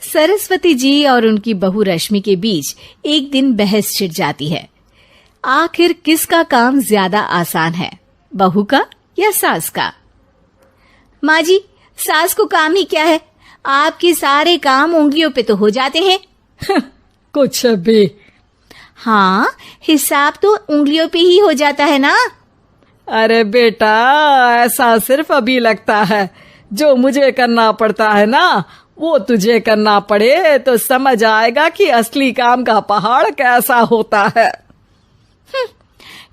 सरस्वती जी और उनकी बहू रश्मि के बीच एक दिन बहस छिड़ जाती है। आखिर किसका काम ज्यादा आसान है, बहू का या सास का? माँ जी, सास को काम ही क्या है, आपके सारे काम उंगलियों पे तो हो जाते हैं। कुछ भी। हाँ, हिसाब तो उंगलियों पे ही हो जाता है ना। अरे बेटा, ऐसा सिर्फ अभी लगता है। जो मुझे करना पड़ता है ना, वो तुझे करना पड़े तो समझ आएगा कि असली काम का पहाड़ कैसा होता है।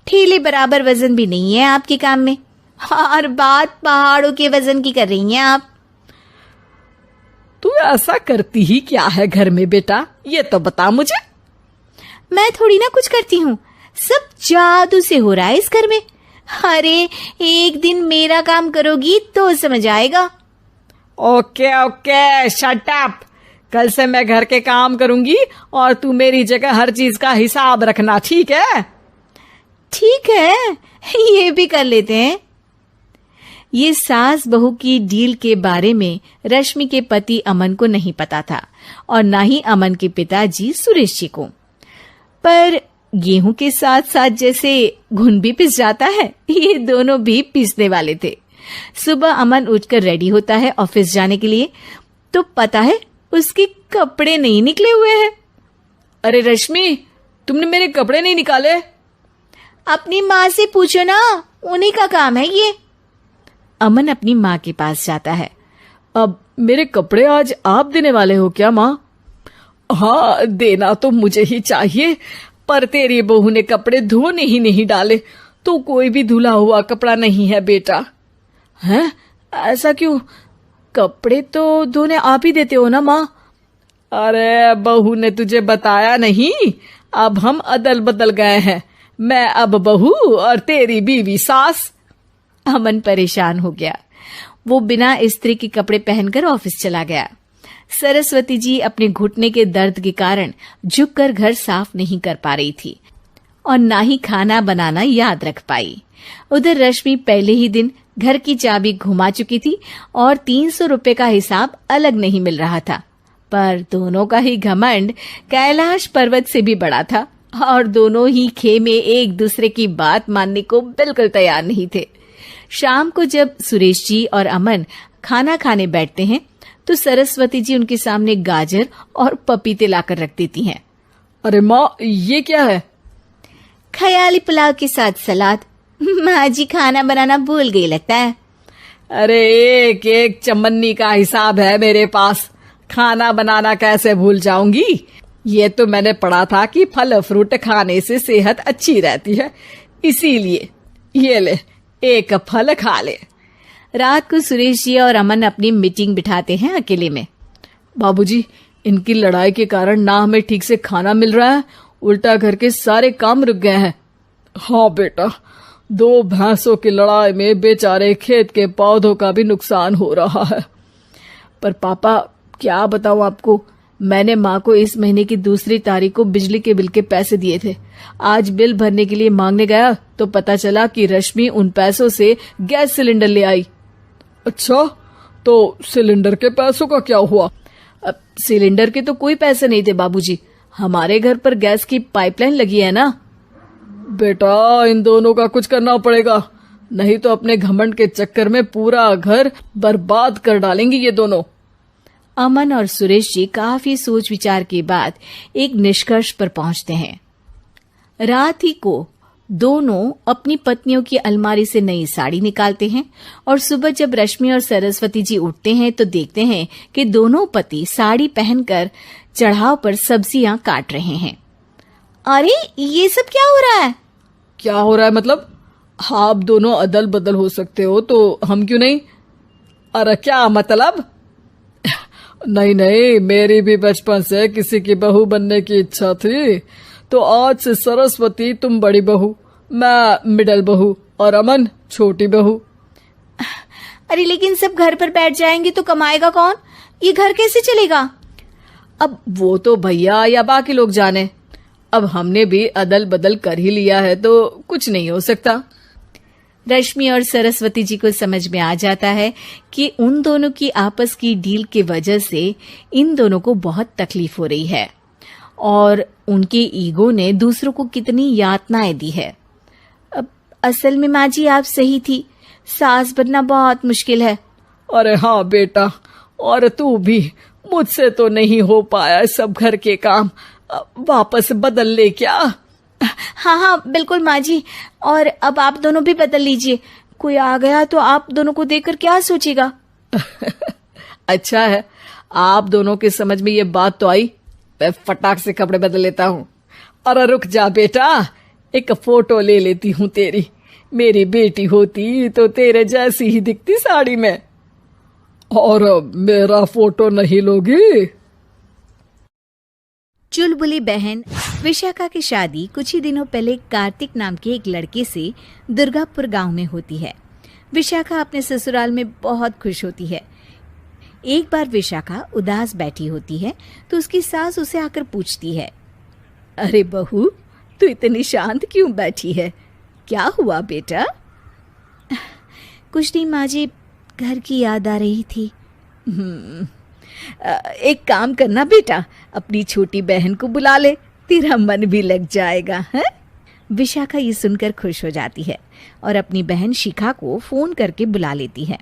ठेले बराबर वजन भी नहीं है आपके काम में, और बात पहाड़ों के वजन की कर रही हैं आप। तू ऐसा करती ही क्या है घर में बेटा, ये तो बता मुझे। मैं थोड़ी ना कुछ करती हूँ, सब जादू से हो रहा है इस घर में। अरे एक दिन मेरा काम करोगी तो समझ आएगा। Okay okay, shut up. कल से मैं घर के काम करूंगी और तू मेरी जगह हर चीज का हिसाब रखना, ठीक है? ठीक है, ये भी कर लेते हैं। ये सास बहू की डील के बारे में रश्मि के पति अमन को नहीं पता था और ना ही अमन के पिताजी सुरेश जी को। पर गेहूं के साथ साथ जैसे घुन भी पिस जाता है, ये दोनों भी पिसने वाले थे। सुबह अमन उठकर रेडी होता है ऑफिस जाने के लिए, तो पता है उसके कपड़े नहीं निकले हुए हैं। अरे रश्मि, तुमने मेरे कपड़े नहीं निकाले? अपनी माँ से पूछो ना, उन्हीं का काम है ये। अमन अपनी माँ के पास जाता है। अब मेरे कपड़े आज आप देने वाले हो क्या माँ? हाँ, देना तो मुझे ही चाहिए, पर तेरी बहू ने कपड़े धोने ही नहीं डाले, तो कोई भी धुला हुआ कपड़ा नहीं है बेटा। हैं? ऐसा क्यों? कपड़े तो धोने आप ही देते हो ना माँ? अरे बहू ने तुझे बताया नहीं, अब हम अदल बदल गए हैं। मैं अब बहू और तेरी बीवी सास। अमन परेशान हो गया। वो बिना इस्त्री के कपड़े पहनकर ऑफिस चला गया। सरस्वती जी अपने घुटने के दर्द के कारण झुककर घर साफ नहीं कर पा रही थी और ना ही खाना बनाना याद रख पाई। उधर रश्मि पहले ही दिन घर की चाबी घुमा चुकी थी और 300 रुपए का हिसाब अलग नहीं मिल रहा था। पर दोनों का ही घमंड कैलाश पर्वत से भी बड़ा था और दोनों ही खेमे एक दूसरे की बात मानने को बिल्कुल तैयार नहीं थे। शाम को जब सुरेश जी और अमन खाना खाने बैठते हैं तो सरस्वती जी उनके सामने गाजर और पपीते लाकर रख देती हैं। अरे माँ, ये क्या है? ख्याली पुलाव के साथ सलाद। माँ जी खाना बनाना भूल गई लगता है। अरे एक एक चमन्नी का हिसाब है मेरे पास, खाना बनाना कैसे भूल जाऊंगी? ये तो मैंने पढ़ा था कि फल फ्रूट खाने से सेहत अच्छी रहती है, इसीलिए ये ले, एक फल खा ले। रात को सुरेश जी और अमन अपनी मीटिंग बिठाते हैं अकेले में। बाबूजी, इनकी लड़ाई के कारण ना हमें ठीक से खाना मिल रहा है, उल्टा घर के सारे काम रुक गए हैं। हाँ बेटा, 2 भैंसों की लड़ाई में बेचारे खेत के पौधों का भी नुकसान हो रहा है। पर पापा, क्या बताऊं आपको, मैंने माँ को इस महीने की 2 तारीख को बिजली के बिल के पैसे दिए थे। आज बिल भरने के लिए मांगने गया तो पता चला कि रश्मि उन पैसों से गैस सिलेंडर ले आई। अच्छा, तो सिलेंडर के पैसों का क्या हुआ? अब सिलेंडर के तो कोई पैसे नहीं थे बाबूजी, हमारे घर पर गैस की पाइपलाइन लगी है ना। बेटा, इन दोनों का कुछ करना पड़ेगा, नहीं तो अपने घमंड के चक्कर में पूरा घर बर्बाद कर डालेंगी ये दोनों। अमन और सुरेश जी काफी सोच विचार के बाद एक निष्कर्ष पर पहुंचते हैं। रात ही को दोनों अपनी पत्नियों की अलमारी से नई साड़ी निकालते हैं और सुबह जब रश्मि और सरस्वती जी उठते हैं तो देखते हैं कि दोनों पति साड़ी पहनकर चढ़ाव पर सब्जियां काट रहे हैं। अरे ये सब क्या हो रहा है? क्या हो रहा है मतलब? आप दोनों अदल बदल हो सकते हो तो हम क्यों नहीं? अरे क्या मतलब? नहीं नहीं, मेरी भी बचपन से किसी की बहू बनने की इच्छा थी, तो आज से सरस्वती तुम बड़ी बहू, मैं मिडल बहू और अमन छोटी बहू। अरे लेकिन सब घर पर बैठ जाएंगे तो कमाएगा कौन? ये घर कैसे चलेगा? अब वो तो भैया या बाकी लोग जाने, अब हमने भी अदल बदल कर ही लिया है तो कुछ नहीं हो सकता। रश्मि और सरस्वती जी को समझ में आ जाता है कि उन दोनों की आपस की डील के वजह से इन दोनों को बहुत तकलीफ हो रही है और उनके ईगो ने दूसरों को कितनी यातनाएं दी है। अब असल में माँ जी आप सही थी, सास बनना बहुत मुश्किल है। अरे हाँ बेटा, और तू भी, मुझसे तो नहीं हो पाया सब घर के काम, वापस बदल ले क्या? हाँ हाँ बिल्कुल माँ जी, और अब आप दोनों भी बदल लीजिए। कोई आ गया तो आप दोनों को देखकर क्या सोचेगा? अच्छा है, आप दोनों के समझ में ये बात तो आई। मैं फटाक से कपड़े बदल लेता हूँ। अरे रुक जा बेटा, एक फोटो ले लेती हूँ तेरी। मेरी बेटी होती तो तेरे जैसी ही दिखती साड़ी में। और मेरा फोटो नहीं लोगी? चुलबुली बहन विशाखा की शादी कुछ ही दिनों पहले कार्तिक नाम के एक लड़के से दुर्गापुर गांव में होती है। विशाखा अपने ससुराल में बहुत खुश होती है। एक बार विशाखा उदास बैठी होती है तो उसकी सास उसे आकर पूछती है, अरे बहू, तू इतनी शांत क्यों बैठी है? क्या हुआ बेटा? कुछ नहीं माँ जी, घर की याद आ रही थी। एक काम करना बेटा, अपनी छोटी बहन को बुला ले, तेरा मन भी लग जाएगा है? विशाखा ये सुनकर खुश हो जाती है और अपनी बहन शिखा को फोन करके बुला लेती है।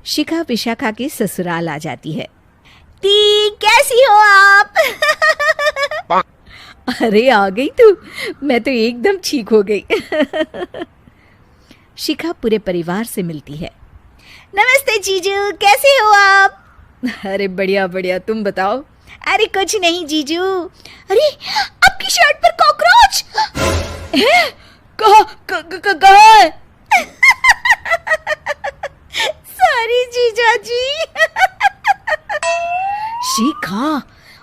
शिखा विशाखा के ससुराल आ जाती है। ती, कैसी हो आप? अरे आ गई तू, मैं तो एकदम ठीक हो गई। शिखा पूरे परिवार से मिलती है। नमस्ते जीजू, कैसे हो आप? अरे बढ़िया बढ़िया, तुम बताओ। अरे कुछ नहीं जीजू। अरे आपकी शर्ट पर कॉकरोच है? कहाँ है? सॉरी जीजा जी। शिखा,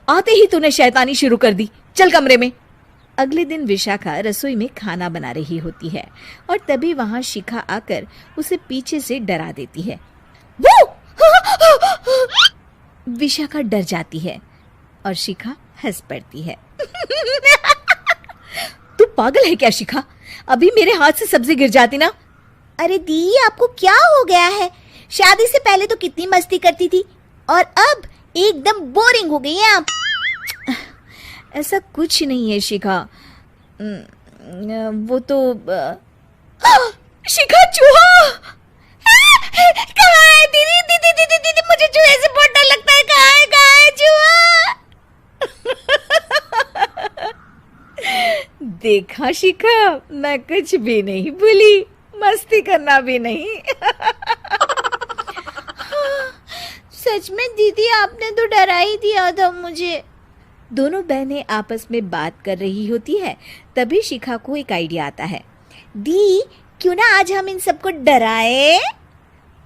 आते ही तूने शैतानी शुरू कर दी, चल कमरे में। अगले दिन विशाखा रसोई में खाना बना रही होती है और तभी वहां शिखा आकर उसे पीछे से डरा देती है। वो! विशाखा डर जाती है और शिखा हंस पड़ती है। तू पागल है क्या शिखा? अभी मेरे हाथ से सब्जी गिर जाती ना। अरे दी, आपको क्या हो गया है? शादी से पहले तो कितनी मस्ती करती थी और अब एकदम बोरिंग हो गई हैं आप। ऐसा कुछ नहीं है शिखा, वो तो शिखा, चूहा! कहाँ है दीदी? दीदी दीदी दीदी, मुझे चूहे से बहुत डर लगता है। कहाँ है चूहा? देखा शिखा, मैं कुछ भी नहीं भूली, मस्ती करना भी नहीं। सच में दीदी, आपने तो डरा ही दिया था मुझे। दोनों बहनें आपस में बात कर रही होती है, तभी शिखा को एक आइडिया आता है। दी, क्यों ना आज हम इन सबको डराए?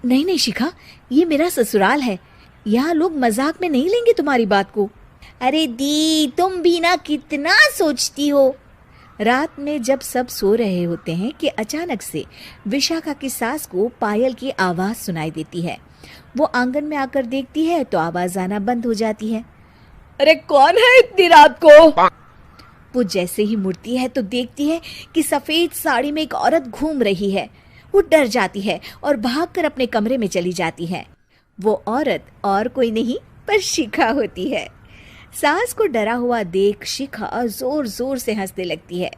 नहीं नहीं शिखा, ये मेरा ससुराल है, यहाँ लोग मजाक में नहीं लेंगे तुम्हारी बात को। अरे दी, तुम भी ना कितना सोचती हो। रात में जब सब सो रहे होते हैं कि अचानक से विशाखा की सास को पायल की आवाज सुनाई देती है। वो आंगन में आकर देखती है तो आवाज आना बंद हो जाती है। अरे कौन है इतनी रात को? वो जैसे ही मुड़ती है तो देखती है कि सफेद साड़ी में एक औरत घूम रही है। वो डर जाती है और भागकर अपने कमरे में चली जाती है। वो औरत और कोई नहीं पर शिखा होती है। सास को डरा हुआ देख शिखा जोर जोर से हंसने लगती है।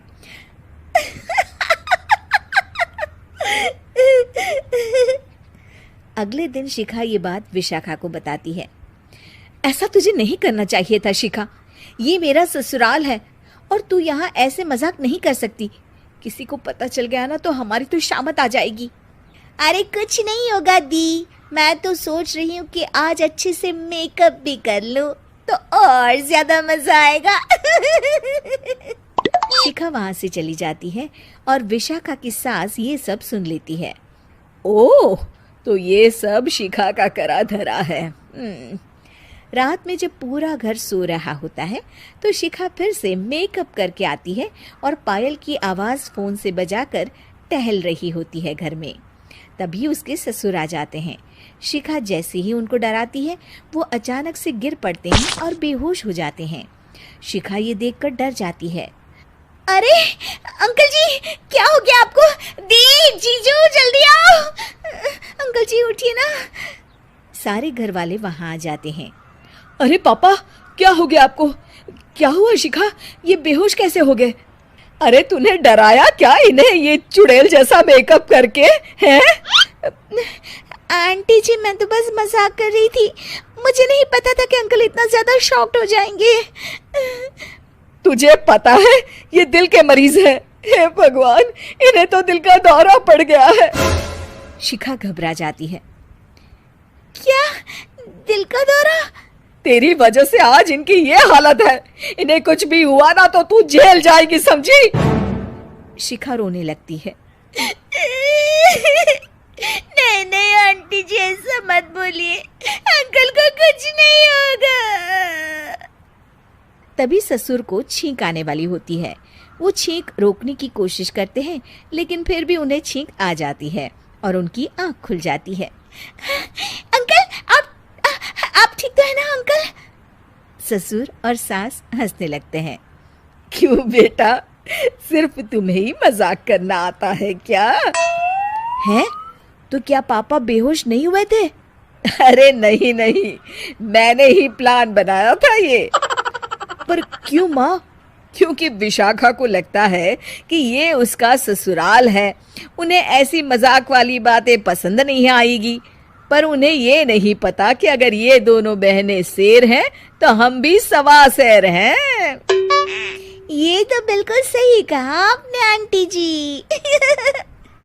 अगले दिन शिखा ये बात विशाखा को बताती है। ऐसा तुझे नहीं करना चाहिए था शिखा, ये मेरा ससुराल है और तू यहाँ ऐसे मजाक नहीं कर सकती। किसी को पता चल गया ना तो हमारी तो शामत आ जाएगी। अरे कुछ नहीं होगा दी, मैं तो सोच रही हूँ कि आज अच्छे से मेकअप भी कर लूं तो और ज्यादा मजा आएगा। शिखा वहां से चली जाती है और विशाखा की सास ये सब सुन लेती है। ओह, तो ये सब शिखा का करा धरा है। रात में जब पूरा घर सो रहा होता है तो शिखा फिर से मेकअप करके आती है और पायल की आवाज फोन से बजाकर टहल रही होती है घर में। तभी उसके ससुर आ जाते हैं। शिखा जैसे ही उनको डराती है वो अचानक से गिर पड़ते हैं और बेहोश हो जाते हैं। शिखा ये देखकर डर जाती है। अरे अंकल जी, क्या हो गया आपको? दी, जीजू, जल्दी आओ। अंकल जी उठिए ना। सारे घर वाले वहां आ जाते हैं। अरे पापा, क्या हो गया आपको? क्या हुआ शिखा? ये बेहोश कैसे हो गए? अरे तूने डराया क्या इन्हें ये चुड़ैल जैसा मेकअप करके? हैं? आंटी जी, मैं तो बस मजाक कर रही थी। मुझे नहीं पता था कि अंकल इतना ज्यादा शॉक्ड हो जाएंगे। तुझे पता है ये दिल के मरीज है। हे भगवान, इन्हें तो दिल का दौरा पड़ गया है। शिखा घबरा जाती है। क्या दिल का दौरा? तेरी वजह से आज इनकी ये हालत है। इन्हें कुछ भी हुआ ना तो तू जेल जाएगी, समझी? शिखा रोने लगती है। नहीं नहीं आंटी जी, ऐसा मत बोलिए, अंकल को कुछ नहीं होगा। तभी ससुर को छींक आने वाली होती है। वो छींक रोकने की कोशिश करते हैं, लेकिन फिर भी उन्हें छींक आ जाती है और उनकी आंख खुल जाती है। अंकल, आप ठीक तो है ना अंकल? ससुर और सास हंसने लगते हैं। क्यों बेटा, सिर्फ तुम्हें ही मजाक करना आता है क्या? है तो क्या पापा बेहोश नहीं हुए थे? अरे नहीं नहीं, मैंने ही प्लान बनाया था ये। पर क्यों माँ? क्योंकि विशाखा को लगता है कि ये उसका ससुराल है। उन्हें ऐसी मजाक वाली बातें पसंद नहीं आएगी। पर उन्हें ये नहीं पता कि अगर ये दोनों बहनें शेर हैं तो हम भी सवा शेर हैं। ये तो बिल्कुल सही कहा आपने आंटी जी।